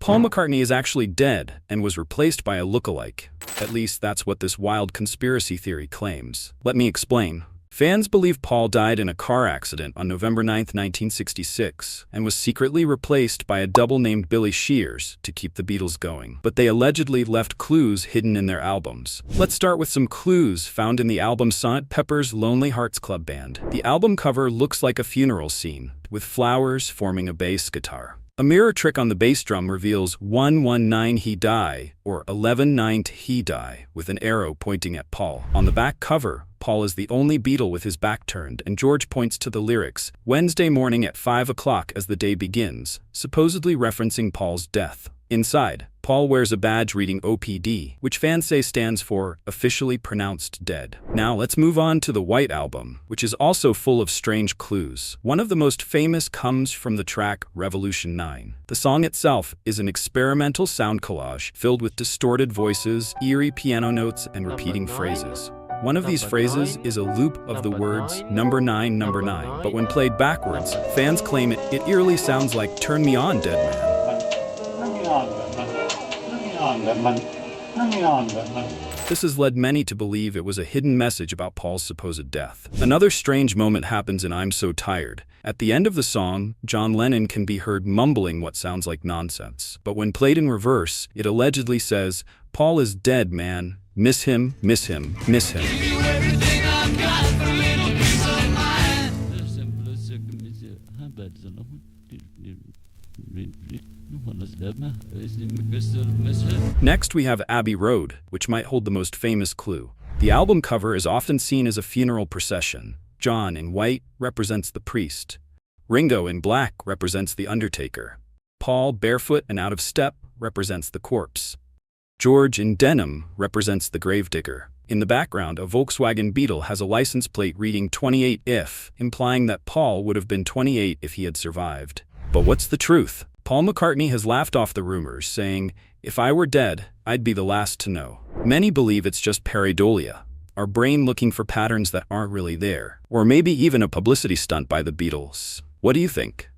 Paul McCartney is actually dead and was replaced by a lookalike. At least that's what this wild conspiracy theory claims. Let me explain. Fans believe Paul died in a car accident on November 9, 1966, and was secretly replaced by a double named Billy Shears to keep the Beatles going. But they allegedly left clues hidden in their albums. Let's start with some clues found in the album Sgt. Pepper's Lonely Hearts Club Band. The album cover looks like a funeral scene, with flowers forming a bass guitar. A mirror trick on the bass drum reveals 119 he die, or 11-9 he die, with an arrow pointing at Paul. On the back cover, Paul is the only Beatle with his back turned, and George points to the lyrics, Wednesday morning at 5 o'clock as the day begins, supposedly referencing Paul's death. Inside, Paul wears a badge reading OPD, which fans say stands for Officially Pronounced Dead. Now let's move on to the White Album, which is also full of strange clues. One of the most famous comes from the track Revolution 9. The song itself is an experimental sound collage filled with distorted voices, eerie piano notes, and repeating phrases. One of these phrases is a loop of the words number 9, number 9, but when played backwards, fans claim it eerily sounds like Turn Me On, Dead Man. This has led many to believe it was a hidden message about Paul's supposed death. Another strange moment happens in I'm So Tired. At the end of the song, John Lennon can be heard mumbling what sounds like nonsense. But when played in reverse, it allegedly says, Paul is dead, man. Miss him, miss him, miss him. Next, we have Abbey Road, which might hold the most famous clue. The album cover is often seen as a funeral procession. John in white represents the priest. Ringo in black represents the undertaker. Paul, barefoot and out of step, represents the corpse. George in denim represents the gravedigger. In the background, a Volkswagen Beetle has a license plate reading 28 if, implying that Paul would have been 28 if he had survived. But what's the truth? Paul McCartney has laughed off the rumors, saying, if I were dead, I'd be the last to know. Many believe it's just pareidolia, our brain looking for patterns that aren't really there, or maybe even a publicity stunt by the Beatles. What do you think?